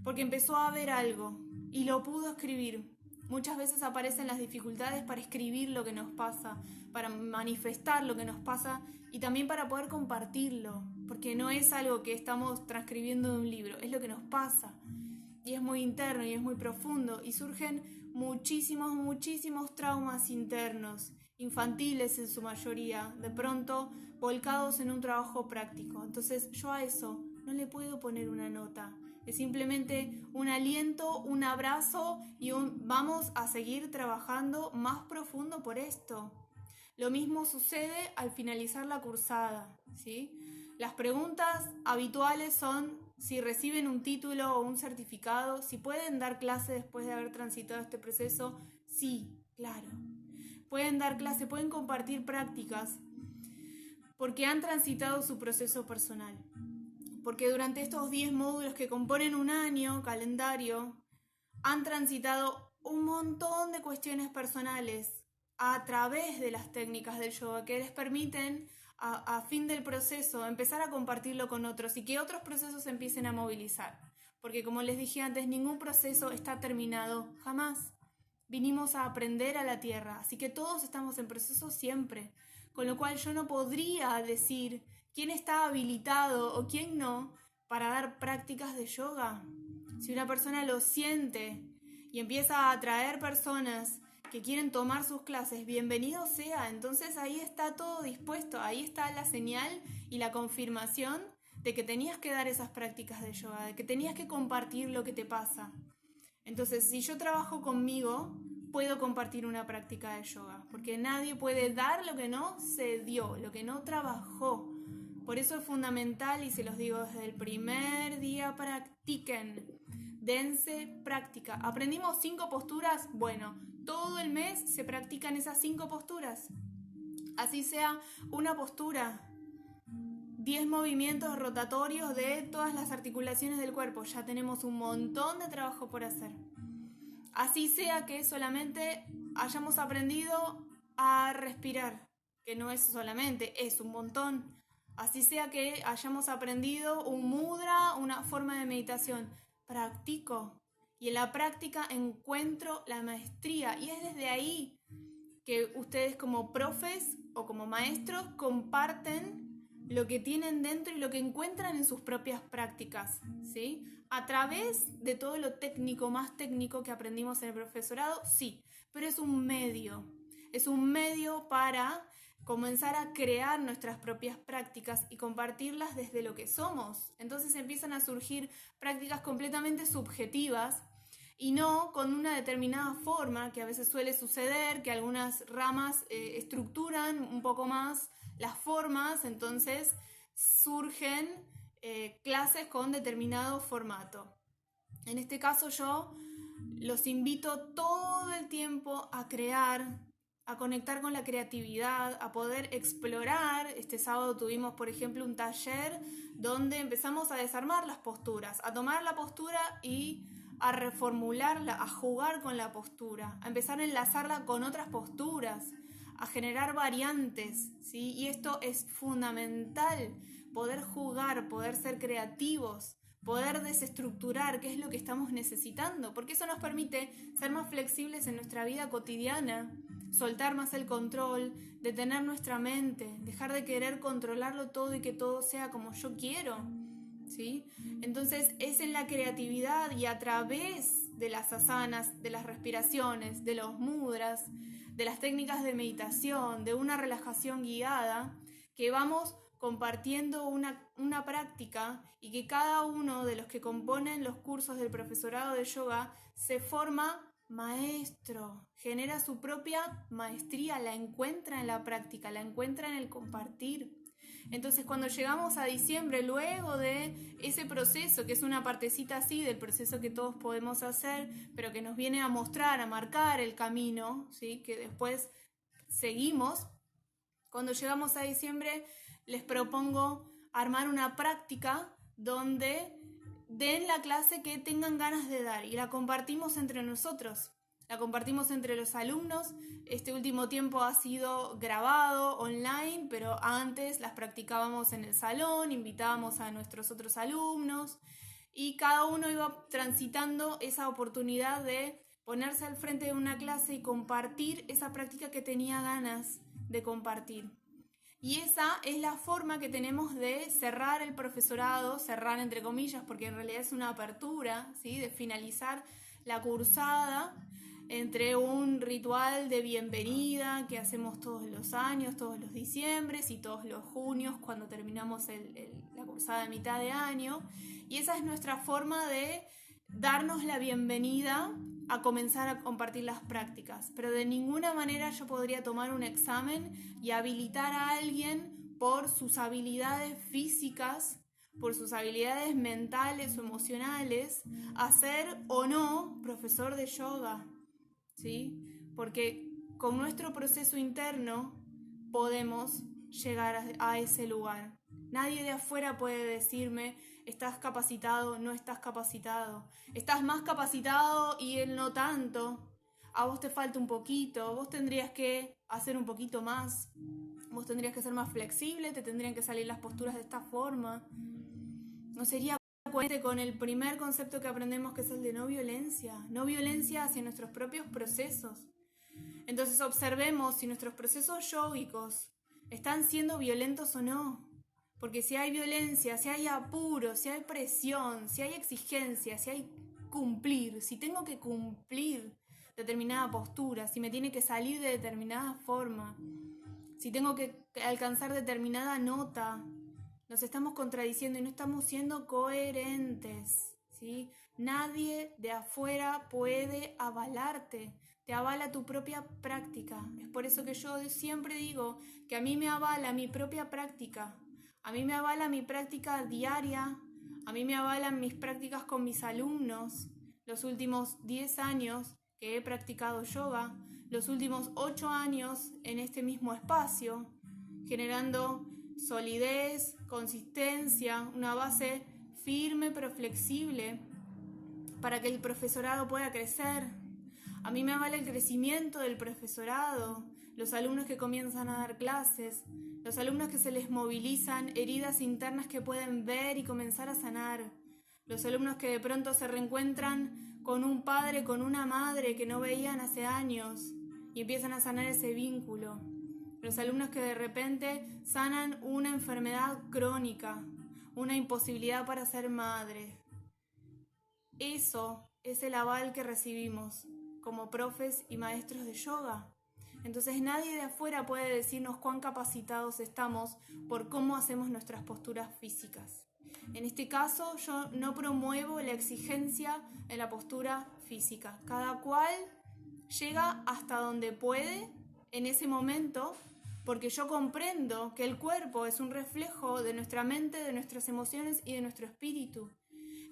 porque empezó a ver algo y lo pudo escribir. Muchas veces aparecen las dificultades para escribir lo que nos pasa, para manifestar lo que nos pasa y también para poder compartirlo, porque no es algo que estamos transcribiendo de un libro, es lo que nos pasa. Y es muy interno y es muy profundo y surgen muchísimos traumas internos, infantiles en su mayoría, de pronto volcados en un trabajo práctico. Entonces yo a eso no le puedo poner una nota, es simplemente un aliento, un abrazo y un vamos a seguir trabajando más profundo por esto. Lo mismo sucede al finalizar la cursada, ¿sí? Las preguntas habituales son si reciben un título o un certificado, si pueden dar clase después de haber transitado este proceso. Sí, claro. Pueden dar clase, pueden compartir prácticas, porque han transitado su proceso personal. Porque durante estos 10 módulos que componen un año calendario, han transitado un montón de cuestiones personales a través de las técnicas del yoga que les permiten a fin del proceso empezar a compartirlo con otros y que otros procesos se empiecen a movilizar. Porque como les dije antes, ningún proceso está terminado, jamás. Vinimos a aprender a la tierra, así que todos estamos en proceso siempre. Con lo cual yo no podría decir quién está habilitado o quién no para dar prácticas de yoga. Si una persona lo siente y empieza a atraer personas que quieren tomar sus clases, bienvenido sea. Entonces ahí está todo dispuesto, ahí está la señal y la confirmación de que tenías que dar esas prácticas de yoga, de que tenías que compartir lo que te pasa. Entonces, si yo trabajo conmigo, puedo compartir una práctica de yoga, porque nadie puede dar lo que no se dio, lo que no trabajó. Por eso es fundamental, y se los digo desde el primer día, practiquen, dense práctica. ¿Aprendimos 5 posturas? Bueno, todo el mes se practican esas 5 posturas. Así sea una postura, 10 movimientos rotatorios de todas las articulaciones del cuerpo. Ya tenemos un montón de trabajo por hacer. Así sea que solamente hayamos aprendido a respirar que no es solamente, es un montón. Así sea que hayamos aprendido un mudra, una forma de meditación, practico. Y en la práctica encuentro la maestría. Y es desde ahí que ustedes como profes o como maestros comparten lo que tienen dentro y lo que encuentran en sus propias prácticas, ¿sí? A través de todo lo técnico, más técnico que aprendimos en el profesorado, sí, pero es un medio para comenzar a crear nuestras propias prácticas y compartirlas desde lo que somos. Entonces empiezan a surgir prácticas completamente subjetivas y no con una determinada forma, que a veces suele suceder, que algunas ramas estructuran un poco más las formas, entonces surgen clases con determinado formato. En este caso yo los invito todo el tiempo a crear, a conectar con la creatividad, a poder explorar. Este sábado tuvimos, por ejemplo, un taller donde empezamos a desarmar las posturas, a tomar la postura y a reformularla, a jugar con la postura, a empezar a enlazarla con otras posturas, a generar variantes, ¿sí? Y esto es fundamental, poder jugar, poder ser creativos, poder desestructurar qué es lo que estamos necesitando, porque eso nos permite ser más flexibles en nuestra vida cotidiana, soltar más el control, detener nuestra mente, dejar de querer controlarlo todo y que todo sea como yo quiero, ¿sí? Entonces es en la creatividad y a través de las asanas, de las respiraciones, de los mudras, de las técnicas de meditación, de una relajación guiada, que vamos compartiendo una práctica y que cada uno de los que componen los cursos del profesorado de yoga se forma maestro, genera su propia maestría, la encuentra en la práctica, la encuentra en el compartir. Entonces cuando llegamos a diciembre, luego de ese proceso, que es una partecita así del proceso que todos podemos hacer, pero que nos viene a mostrar, a marcar el camino, ¿sí? Que después seguimos, cuando llegamos a diciembre les propongo armar una práctica donde den la clase que tengan ganas de dar y la compartimos entre nosotros. La compartimos entre los alumnos. Este último tiempo ha sido grabado online, pero antes las practicábamos en el salón, invitábamos a nuestros otros alumnos y cada uno iba transitando esa oportunidad de ponerse al frente de una clase y compartir esa práctica que tenía ganas de compartir. Y esa es la forma que tenemos de cerrar el profesorado, cerrar entre comillas, porque en realidad es una apertura, ¿sí? De finalizar la cursada entre un ritual de bienvenida que hacemos todos los años, todos los diciembres y todos los junios cuando terminamos la cursada de mitad de año. Y esa es nuestra forma de darnos la bienvenida a comenzar a compartir las prácticas. Pero de ninguna manera yo podría tomar un examen y habilitar a alguien por sus habilidades físicas, por sus habilidades mentales o emocionales, a ser o no profesor de yoga, ¿sí? Porque con nuestro proceso interno podemos llegar a ese lugar. Nadie de afuera puede decirme, estás capacitado, no estás capacitado, estás más capacitado y él no tanto, a vos te falta un poquito, vos tendrías que hacer un poquito más, vos tendrías que ser más flexible, te tendrían que salir las posturas de esta forma. No sería coherente con el primer concepto que aprendemos, que es el de no violencia hacia nuestros propios procesos. Entonces observemos si nuestros procesos yógicos están siendo violentos o no. Porque si hay violencia, si hay apuro, si hay presión, si hay exigencia, si hay cumplir, si tengo que cumplir determinada postura, si me tiene que salir de determinada forma, si tengo que alcanzar determinada nota, nos estamos contradiciendo y no estamos siendo coherentes, ¿sí? Nadie de afuera puede avalarte, te avala tu propia práctica. Es por eso que yo siempre digo que a mí me avala mi propia práctica. A mí me avala mi práctica diaria, a mí me avalan mis prácticas con mis alumnos, los últimos 10 años que he practicado yoga, los últimos 8 años en este mismo espacio, generando solidez, consistencia, una base firme pero flexible para que el profesorado pueda crecer. A mí me avala el crecimiento del profesorado, los alumnos que comienzan a dar clases, los alumnos que se les movilizan heridas internas que pueden ver y comenzar a sanar, los alumnos que de pronto se reencuentran con un padre, con una madre que no veían hace años y empiezan a sanar ese vínculo, los alumnos que de repente sanan una enfermedad crónica, una imposibilidad para ser madre. Eso es el aval que recibimos como profes y maestros de yoga. Entonces nadie de afuera puede decirnos cuán capacitados estamos por cómo hacemos nuestras posturas físicas. En este caso yo no promuevo la exigencia en la postura física. Cada cual llega hasta donde puede en ese momento, porque yo comprendo que el cuerpo es un reflejo de nuestra mente, de nuestras emociones y de nuestro espíritu.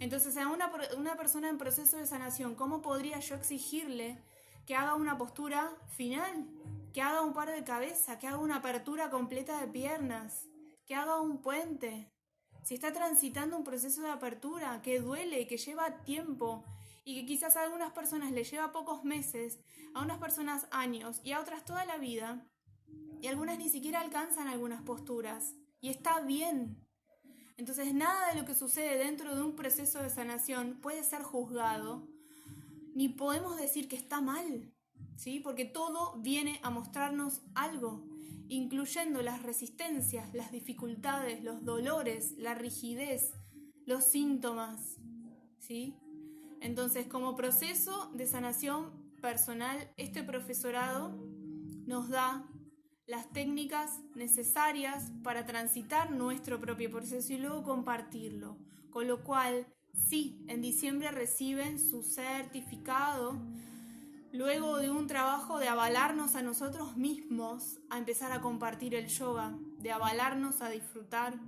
Entonces a una persona en proceso de sanación, ¿cómo podría yo exigirle que haga una postura final, que haga un paro de cabeza, que haga una apertura completa de piernas, que haga un puente? Si está transitando un proceso de apertura que duele, que lleva tiempo y que quizás a algunas personas le lleva pocos meses, a unas personas años y a otras toda la vida, y algunas ni siquiera alcanzan algunas posturas, y está bien. Entonces nada de lo que sucede dentro de un proceso de sanación puede ser juzgado, ni podemos decir que está mal, ¿sí? Porque todo viene a mostrarnos algo, incluyendo las resistencias, las dificultades, los dolores, la rigidez, los síntomas, ¿sí? Entonces, como proceso de sanación personal, este profesorado nos da las técnicas necesarias para transitar nuestro propio proceso y luego compartirlo, con lo cual sí, en diciembre reciben su certificado, luego de un trabajo de avalarnos a nosotros mismos a empezar a compartir el yoga, de avalarnos a disfrutar,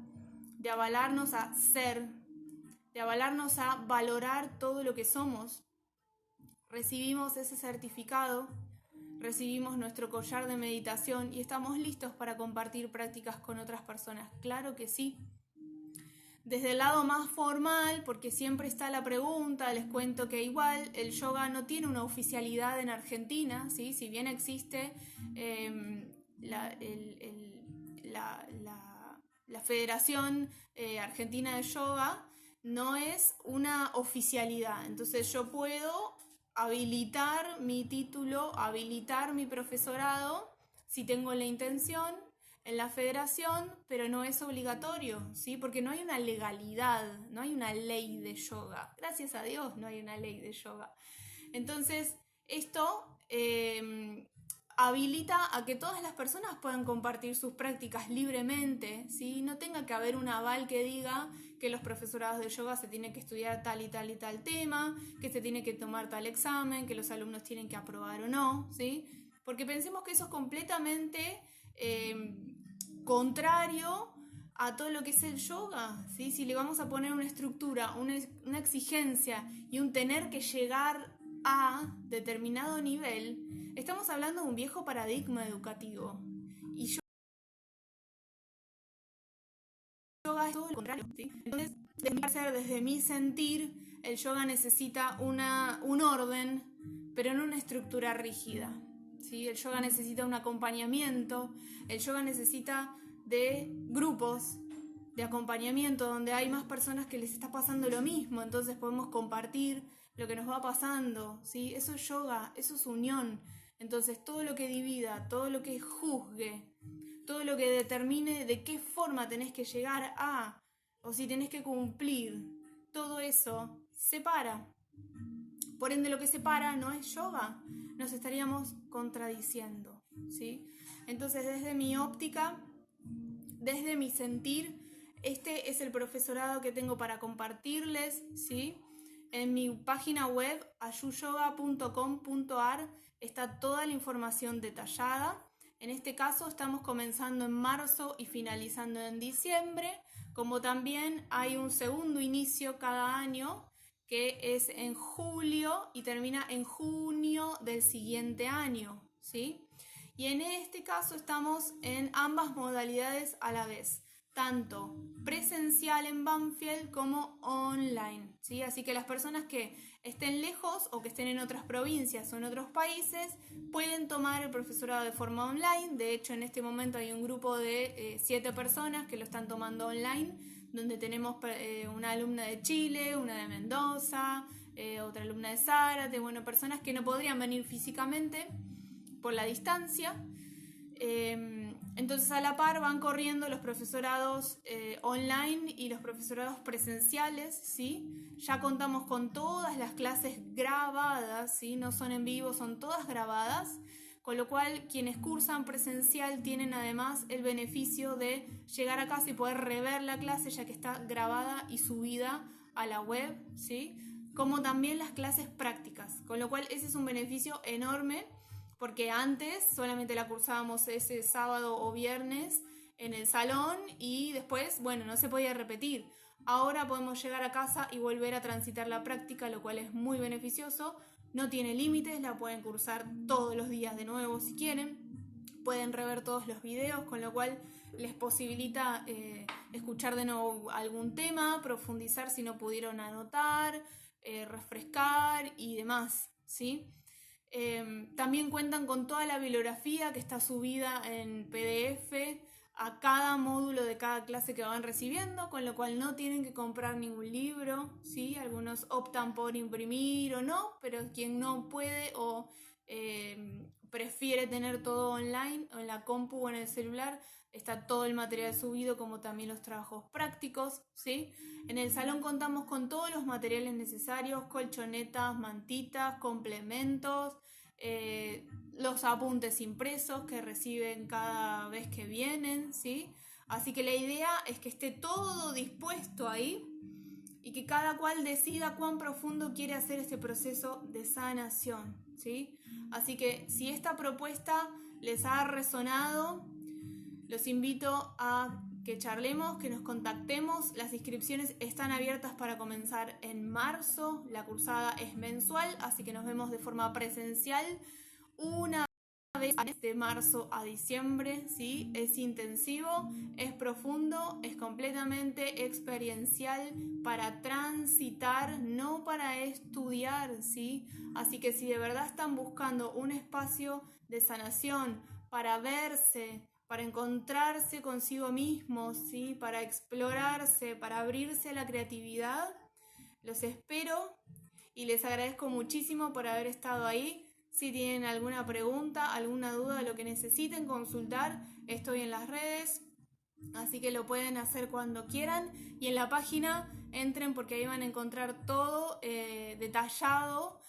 de avalarnos a ser, de avalarnos a valorar todo lo que somos. Recibimos ese certificado, recibimos nuestro collar de meditación y estamos listos para compartir prácticas con otras personas. Claro que sí. Desde el lado más formal, porque siempre está la pregunta, les cuento que igual el yoga no tiene una oficialidad en Argentina, ¿sí? Si bien existe la Federación Argentina de Yoga, no es una oficialidad. Entonces yo puedo habilitar mi título, habilitar mi profesorado, si tengo la intención, en la federación, pero no es obligatorio, ¿sí? Porque no hay una legalidad, no hay una ley de yoga. Gracias a Dios no hay una ley de yoga. Entonces, esto habilita a que todas las personas puedan compartir sus prácticas libremente, ¿sí? No tenga que haber un aval que diga que los profesorados de yoga se tienen que estudiar tal y tal y tal tema, que se tiene que tomar tal examen, que los alumnos tienen que aprobar o no, ¿sí? Porque pensemos que eso es completamente contrario a todo lo que es el yoga, ¿sí? Si le vamos a poner una estructura, una exigencia y un tener que llegar a determinado nivel, estamos hablando de un viejo paradigma educativo. Y yoga es todo lo contrario, ¿sí? Entonces, desde mi sentir, el yoga necesita un orden, pero no una estructura rígida, ¿sí? El yoga necesita un acompañamiento, el yoga necesita de grupos de acompañamiento donde hay más personas que les está pasando lo mismo, entonces podemos compartir lo que nos va pasando, ¿sí? Eso es yoga, eso es unión. Entonces todo lo que divida, todo lo que juzgue, todo lo que determine de qué forma tenés que llegar a, o si tenés que cumplir, todo eso separa. Por ende, lo que separa no es yoga, nos estaríamos contradiciendo, ¿sí? Entonces, desde mi óptica, desde mi sentir, este es el profesorado que tengo para compartirles, ¿sí? En mi página web, ayuyoga.com.ar, está toda la información detallada. En este caso estamos comenzando en marzo y finalizando en diciembre, como también hay un segundo inicio cada año, que es en julio y termina en junio del siguiente año, ¿sí? Y en este caso estamos en ambas modalidades a la vez, tanto presencial en Banfield como online, ¿sí? Así que las personas que estén lejos o que estén en otras provincias o en otros países pueden tomar el profesorado de forma online. De hecho, en este momento hay un grupo de 7 personas que lo están tomando online, donde tenemos una alumna de Chile, una de Mendoza, otra alumna de Zárate, bueno, personas que no podrían venir físicamente por la distancia. Entonces a la par van corriendo los profesorados online y los profesorados presenciales, ¿sí? Ya contamos con todas las clases grabadas, ¿sí? No son en vivo, son todas grabadas, con lo cual quienes cursan presencial tienen además el beneficio de llegar a casa y poder rever la clase ya que está grabada y subida a la web, ¿sí? Como también las clases prácticas, con lo cual ese es un beneficio enorme, porque antes solamente la cursábamos ese sábado o viernes en el salón y después, bueno, no se podía repetir. Ahora podemos llegar a casa y volver a transitar la práctica, lo cual es muy beneficioso. No tiene límites, la pueden cursar todos los días de nuevo si quieren. Pueden rever todos los videos, con lo cual les posibilita escuchar de nuevo algún tema, profundizar si no pudieron anotar, refrescar y demás, ¿sí? También cuentan con toda la bibliografía que está subida en PDF a cada módulo de cada clase que van recibiendo, con lo cual no tienen que comprar ningún libro, ¿sí? Algunos optan por imprimir o no, pero quien no puede o prefiere tener todo online o en la compu o en el celular, está todo el material subido, como también los trabajos prácticos, ¿sí? En el salón contamos con todos los materiales necesarios, colchonetas, mantitas, complementos, los apuntes impresos que reciben cada vez que vienen, ¿sí? Así que la idea es que esté todo dispuesto ahí y que cada cual decida cuán profundo quiere hacer este proceso de sanación, ¿sí? Así que si esta propuesta les ha resonado, los invito a que charlemos, que nos contactemos. Las inscripciones están abiertas para comenzar en marzo. La cursada es mensual, así que nos vemos de forma presencial una vez de marzo a diciembre, ¿sí? Es intensivo, es profundo, es completamente experiencial para transitar, no para estudiar, ¿sí? Así que si de verdad están buscando un espacio de sanación para verse, para encontrarse consigo mismos, ¿sí? Para explorarse, para abrirse a la creatividad, los espero y les agradezco muchísimo por haber estado ahí. Si tienen alguna pregunta, alguna duda, lo que necesiten consultar, estoy en las redes, así que lo pueden hacer cuando quieran. Y en la página entren porque ahí van a encontrar todo detallado.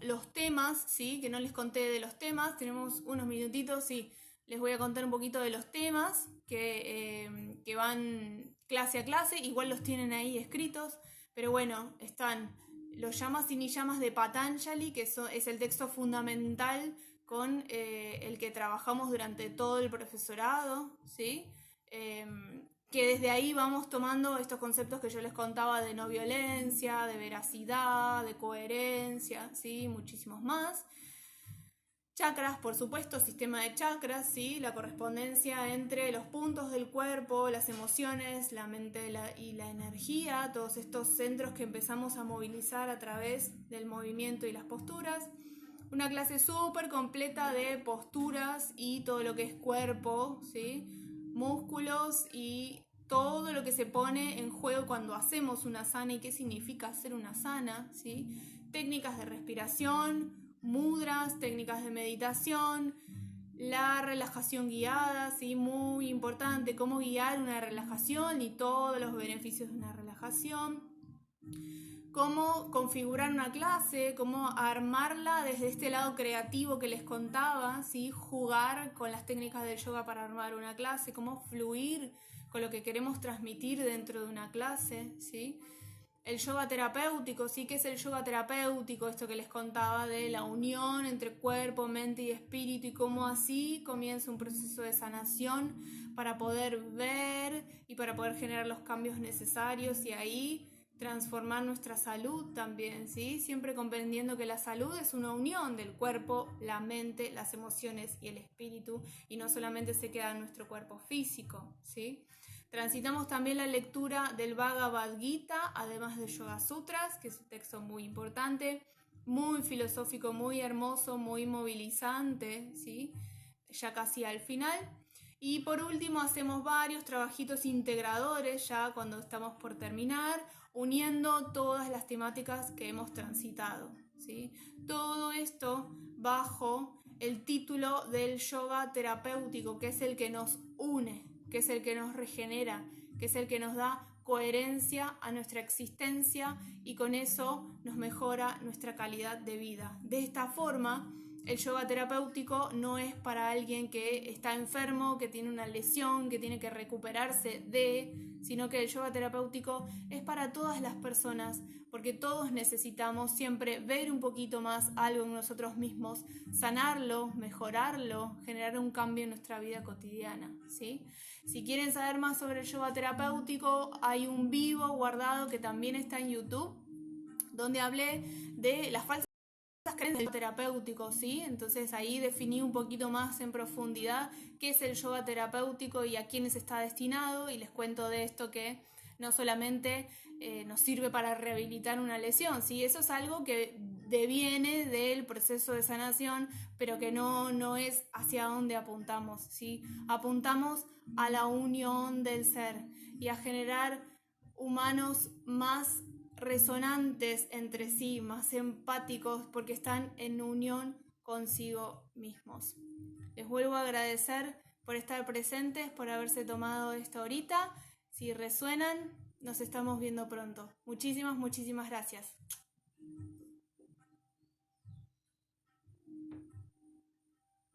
Los temas, ¿sí? Que no les conté de los temas, tenemos unos minutitos, sí. Les voy a contar un poquito de los temas que van clase a clase, igual los tienen ahí escritos, pero bueno, están los yamas y niyamas de Patanjali, que es el texto fundamental con el que trabajamos durante todo el profesorado, ¿sí? Que desde ahí vamos tomando estos conceptos que yo les contaba de no violencia, de veracidad, de coherencia, ¿sí? Muchísimos más. Chakras, por supuesto, sistema de chakras, ¿sí? La correspondencia entre los puntos del cuerpo, las emociones, la mente y la energía, todos estos centros que empezamos a movilizar a través del movimiento y las posturas. Una clase súper completa de posturas y todo lo que es cuerpo, ¿sí? Músculos y todo lo que se pone en juego cuando hacemos una asana y qué significa hacer una asana, ¿sí? Técnicas de respiración, mudras, técnicas de meditación, la relajación guiada, ¿sí? Muy importante, cómo guiar una relajación y todos los beneficios de una relajación, cómo configurar una clase, cómo armarla desde este lado creativo que les contaba, ¿sí? Jugar con las técnicas del yoga para armar una clase, cómo fluir con lo que queremos transmitir dentro de una clase, ¿sí? El yoga terapéutico, ¿sí? ¿Qué es el yoga terapéutico? Esto que les contaba de la unión entre cuerpo, mente y espíritu y cómo así comienza un proceso de sanación para poder ver y para poder generar los cambios necesarios y ahí transformar nuestra salud también, ¿sí? Siempre comprendiendo que la salud es una unión del cuerpo, la mente, las emociones y el espíritu, y no solamente se queda en nuestro cuerpo físico, ¿sí? Transitamos también la lectura del Bhagavad Gita, además del Yoga Sutras, que es un texto muy importante, muy filosófico, muy hermoso, muy movilizante, ¿sí? Ya casi al final. Y por último hacemos varios trabajitos integradores ya cuando estamos por terminar, uniendo todas las temáticas que hemos transitado, ¿sí? Todo esto bajo el título del yoga terapéutico, que es el que nos une, que es el que nos regenera, que es el que nos da coherencia a nuestra existencia y con eso nos mejora nuestra calidad de vida. De esta forma, el yoga terapéutico no es para alguien que está enfermo, que tiene una lesión, que tiene que recuperarse sino que el yoga terapéutico es para todas las personas, porque todos necesitamos siempre ver un poquito más algo en nosotros mismos, sanarlo, mejorarlo, generar un cambio en nuestra vida cotidiana, ¿sí? Si quieren saber más sobre el yoga terapéutico, hay un vivo guardado que también está en YouTube, donde hablé de las falsas creencias terapéutico, ¿sí? Entonces ahí definí un poquito más en profundidad qué es el yoga terapéutico y a quiénes está destinado, y les cuento de esto que no solamente nos sirve para rehabilitar una lesión, ¿sí? Eso es algo que deviene del proceso de sanación, pero que no es hacia donde apuntamos, ¿sí? Apuntamos a la unión del ser y a generar humanos más resonantes entre sí, más empáticos, porque están en unión consigo mismos. Les vuelvo a agradecer por estar presentes, por haberse tomado esta horita. Si resuenan, nos estamos viendo pronto. Muchísimas gracias.